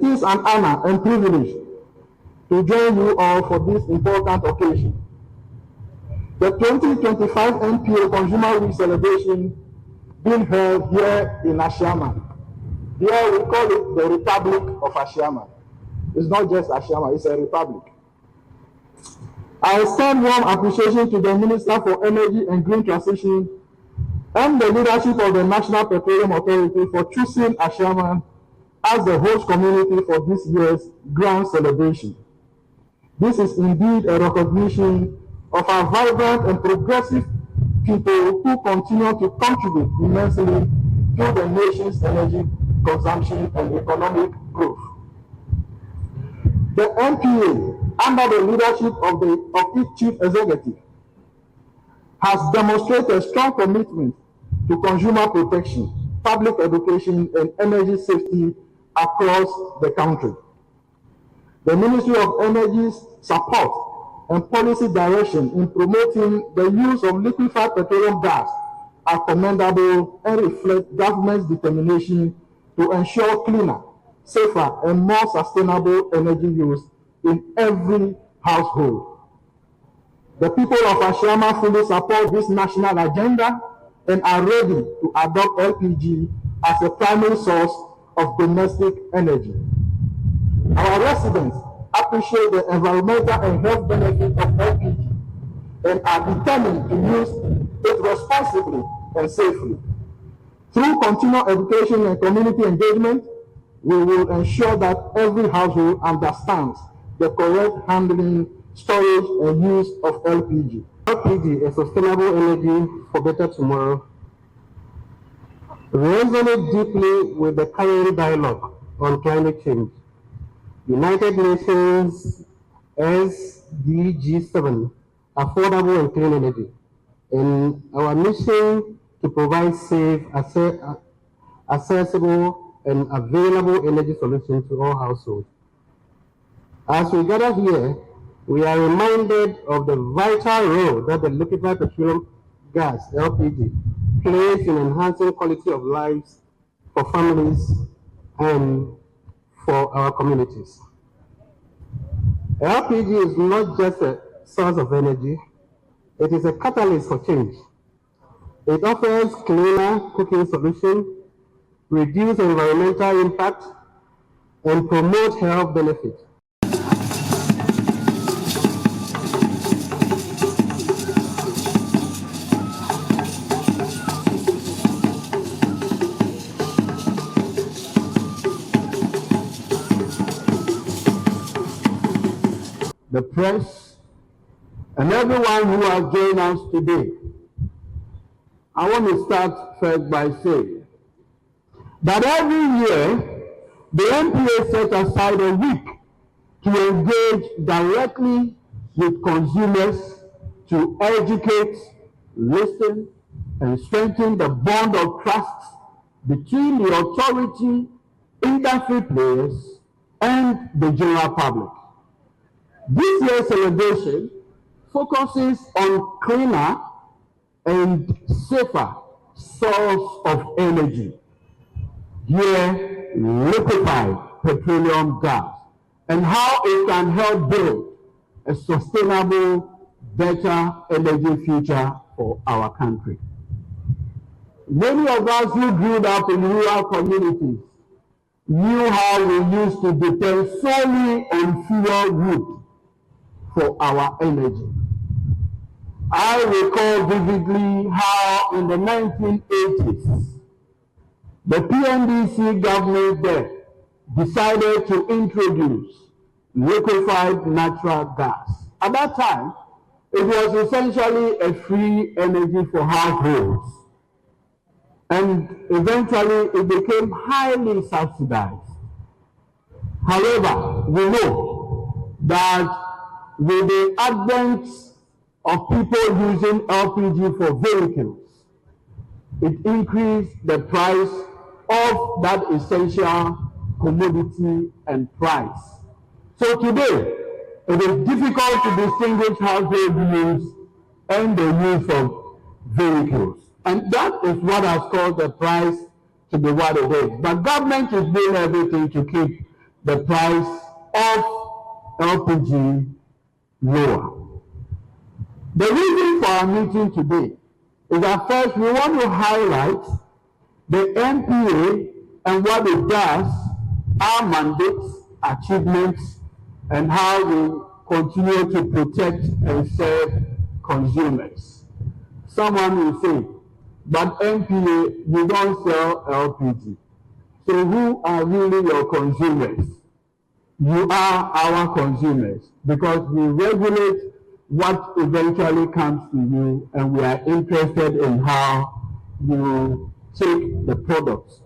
is an honor and privilege to join you all for this important occasion. The 2025 NPA Consumer Week celebration being held here in Ashaiman. Here we call it the Republic of Ashaiman. It's not just Ashaiman, it's a republic. I extend warm appreciation to the Minister for Energy and Green Transition and the leadership of the National Petroleum Authority for choosing Ashaiman as the host community for this year's grand celebration. This is indeed a recognition of our vibrant and progressive people who continue to contribute immensely to the nation's energy consumption and economic growth. The NPA, under the leadership of its chief executive, has demonstrated strong commitment to consumer protection, public education, and energy safety across the country. The Ministry of Energy's support and policy direction in promoting the use of liquefied petroleum gas are commendable and reflect government's determination to ensure cleaner, safer, and more sustainable energy use in every household. The people of Ashaiman fully support this national agenda and are ready to adopt LPG as a primary source of domestic energy. Our residents appreciate the environmental and health benefits of LPG and are determined to use it responsibly and safely. Through continual education and community engagement, we will ensure that every household understands the correct handling, storage, and use of LPG. LPG is sustainable energy for better tomorrow. Resonate deeply with the current dialogue on climate change. United Nations SDG 7, affordable and clean energy, and our mission to provide safe, accessible, and available energy solutions to all households. As we gather here, we are reminded of the vital role that the liquefied petroleum gas, LPG, plays in enhancing quality of lives for families and for our communities. LPG is not just a source of energy, it is a catalyst for change. It offers cleaner cooking solutions, reduce environmental impact, and promote health benefits. The press, and everyone who has joined us today. I want to start first by saying that every year, the NPA sets aside a week to engage directly with consumers to educate, listen, and strengthen the bond of trust between the authority, industry players, and the general public. This year's celebration focuses on cleaner and safer source of energy. Here, liquefied petroleum gas and how it can help build a sustainable, better energy future for our country. Many of us who grew up in rural communities knew how we used to depend solely on fuel wood for our energy. I recall vividly how in the 1980s, the PNDC government there decided to introduce liquefied natural gas. At that time, it was essentially a free energy for households. And eventually it became highly subsidized. However, we know that with the advent of people using LPG for vehicles, it increased the price of that essential commodity and price. So today, it is difficult to distinguish household use and the use of vehicles. And that is what has caused the price to be what it is. But government is doing everything to keep the price of LPG lower. The reason for our meeting today is that first we want to highlight the NPA and what it does, our mandates, achievements, and how we continue to protect and serve consumers. Someone will say, but NPA, you don't sell LPG. So who are really your consumers? You are our consumers because we regulate what eventually comes to you, and we are interested in how you take the products.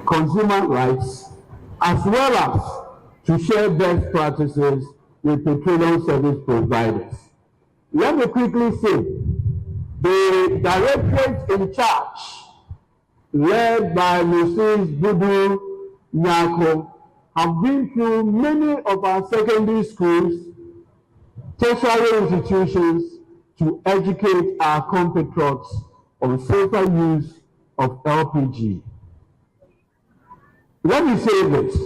Consumer rights, as well as to share best practices with petroleum service providers. Let me quickly say, the directorate in charge, led by Mrs. Budu Nyako, have been through many of our secondary schools, tertiary institutions, to educate our compatriots on safer use of LPG. Let me say this.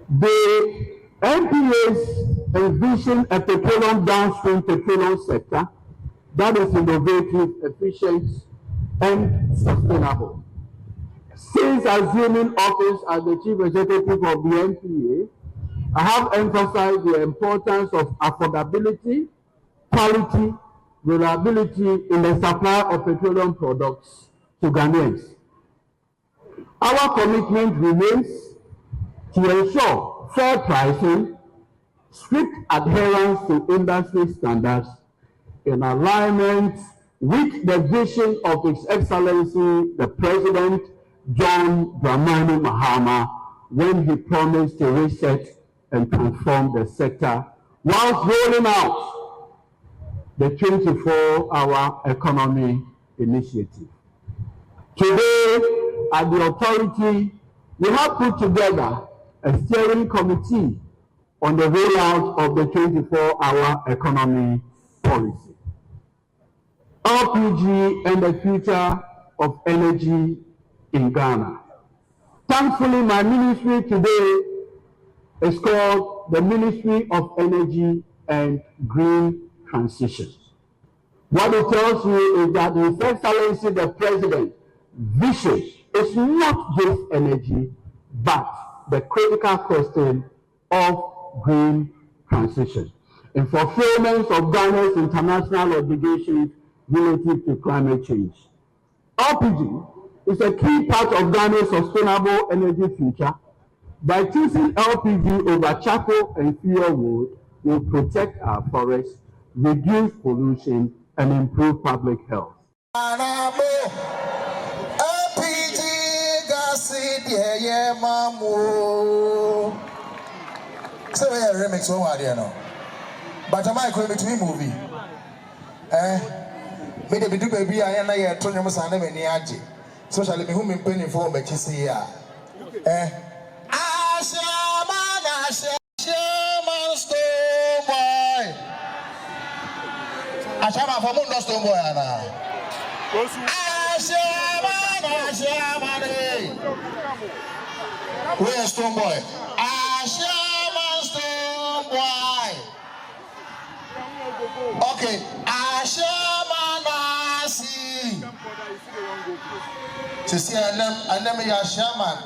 The NPAs envision a petroleum downstream petroleum sector that is innovative, efficient, and sustainable. Since assuming office as the chief executive of the NPA, I have emphasized the importance of affordability, quality, reliability in the supply of petroleum products to Ghanaians. Our commitment remains to ensure fair pricing, strict adherence to industry standards, in alignment with the vision of His Excellency, the President John Dramani Mahama, when he promised to reset and transform the sector whilst rolling out the 24-hour economy initiative. Today, at the authority, we have put together a steering committee on the rollout of the 24-hour economy policy. LPG and the future of energy in Ghana. Thankfully, my ministry today is called the Ministry of Energy and Green Transition. What it tells you is that His Excellency the President vision is not just energy, but the critical question of green transition in fulfillment of Ghana's international obligations relative to climate change. LPG is a key part of Ghana's sustainable energy future. By choosing LPG over charcoal and firewood, will protect our forests, reduce pollution, and improve public health. So we have remix one idea now. But am I going between movie? Me the do baby I na ye to nyom san na mani age. Socially me hu me penny for me chisi ya. Ashama for mundo stone boy ana. Ashama. Where stone boy? Ashama stone boy. Okay, Ashama nasi. To see I name ya Shaman.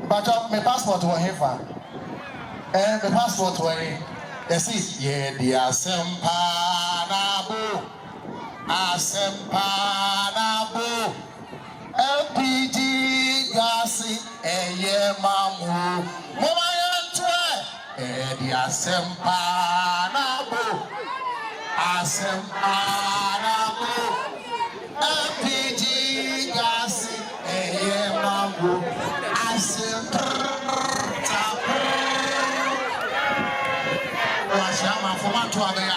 But my passport was here. And the passport was here. You see, yeah, the Asempanabu, LPG gas, mamu, Momayantwa, the Asempanabu, LPG gas, mamu, Ashama for one to other.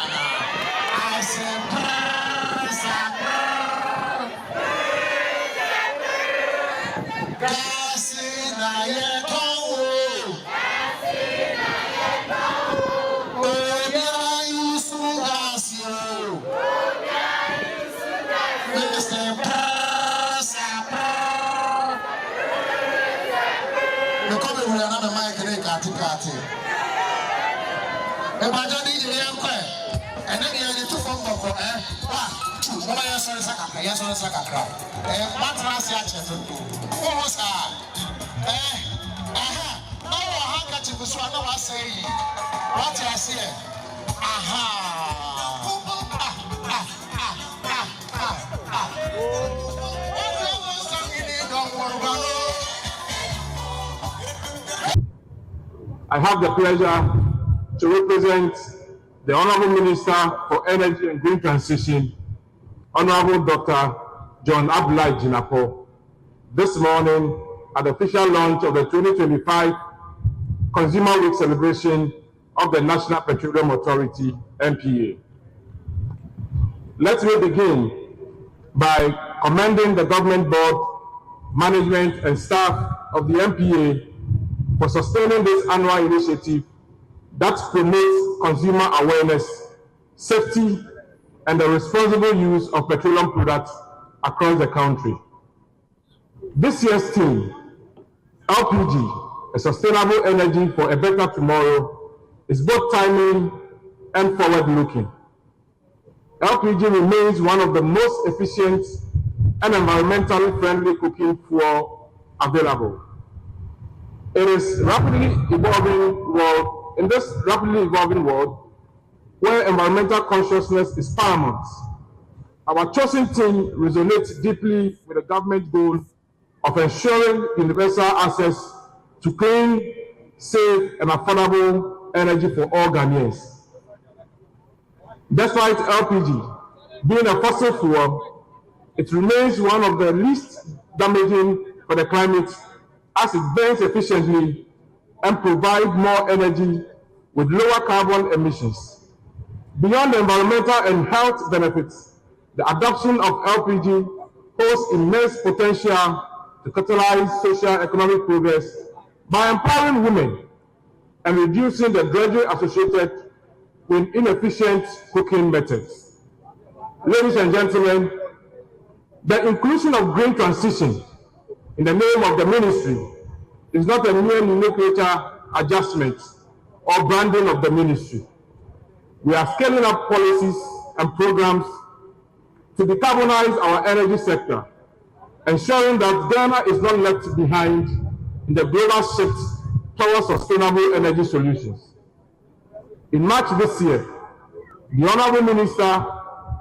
The majority is the uncle. And then you are the two from Boko, eh? What are you saying, Saka? Yes, on Saka. What was your children? Who was her? No, handkerchief is what I was saying. What I say? I have the pleasure to represent the Honorable Minister for Energy and Green Transition, Honorable Dr. John Abdullahi Jinapo, this morning at the official launch of the 2025 Consumer Week celebration of the National Petroleum Authority, NPA. Let me begin by commending the government board, management and staff of the NPA for sustaining this annual initiative that promotes consumer awareness, safety, and the responsible use of petroleum products across the country. This year's theme, LPG, a sustainable energy for a better tomorrow, is both timely and forward-looking. LPG remains one of the most efficient and environmentally friendly cooking fuel available. In this rapidly evolving world, where environmental consciousness is paramount, our chosen team resonates deeply with the government goal of ensuring universal access to clean, safe, and affordable energy for all Ghanaians. Despite LPG being a fossil fuel, it remains one of the least damaging for the climate as it burns efficiently and provides more energy with lower carbon emissions. Beyond the environmental and health benefits, the adoption of LPG holds immense potential to catalyze socio-economic progress by empowering women and reducing the drudgery associated with inefficient cooking methods. Ladies and gentlemen, the inclusion of green transition in the name of the ministry is not a mere nomenclature adjustment or branding of the ministry. We are scaling up policies and programs to decarbonize our energy sector, ensuring that Ghana is not left behind in the global shift towards sustainable energy solutions. In March this year, the Honorable Minister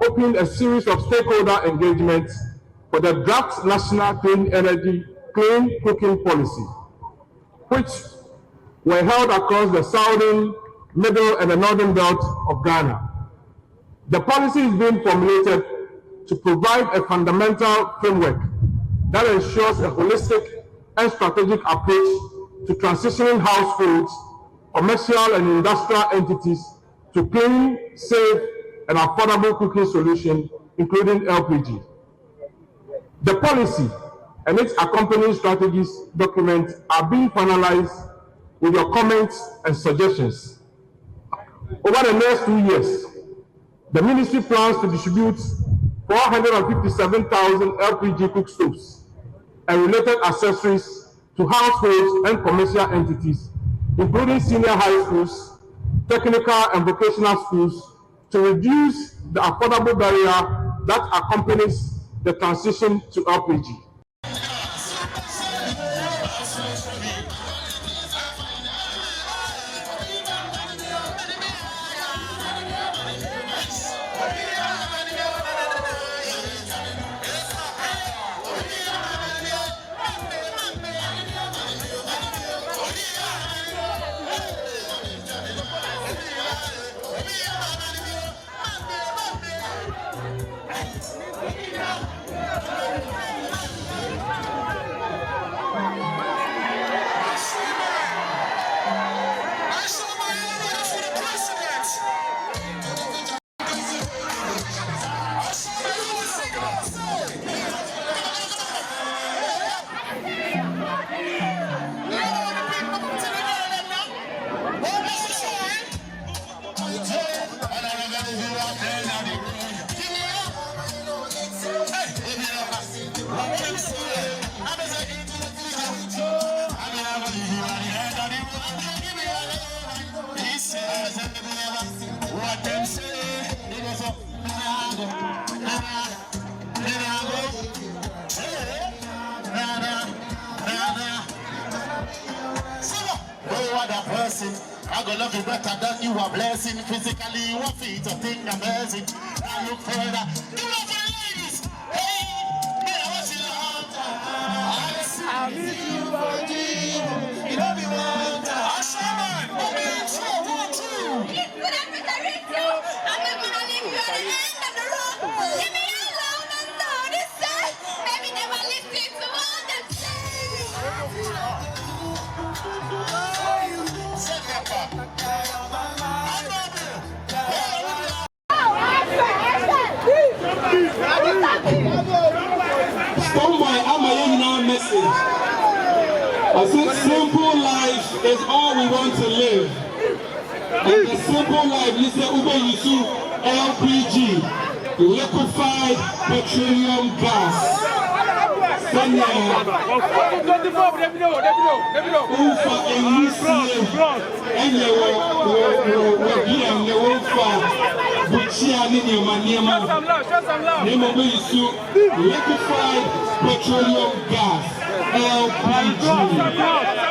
opened a series of stakeholder engagements for the draft National Clean Cooking Policy, which were held across the southern, middle, and the northern belt of Ghana. The policy is being formulated to provide a fundamental framework that ensures a holistic and strategic approach to transitioning households, commercial and industrial entities to clean, safe, and affordable cooking solutions, including LPG. The policy and its accompanying strategies documents are being finalized with your comments and suggestions. Over the next 2 years, the ministry plans to distribute 457,000 LPG cook stoves and related accessories to households and commercial entities, including senior high schools, technical and vocational schools, to reduce the affordable barrier that accompanies the transition to LPG. love you better than you are blessing. Physically, you are fit, a thing amazing. Now look further. You love your ladies. Hey, me, I was in I miss you, Virgin. You know me, one time. I saw man. What me, one, two. It's good after the ritual. I'm not gonna leave you at the end of the road. Give me a love and know this side. Maybe never listen to all them say. Somewhere, I'm a young message. I said, simple life is all we want to live. And the simple life, you say, Ube Yusu, LPG, liquefied petroleum gas. Ufa Elusie, and you will be on the Ufa, Buchia Nima, Nemo Yusu, liquefied petroleum gas, LPG.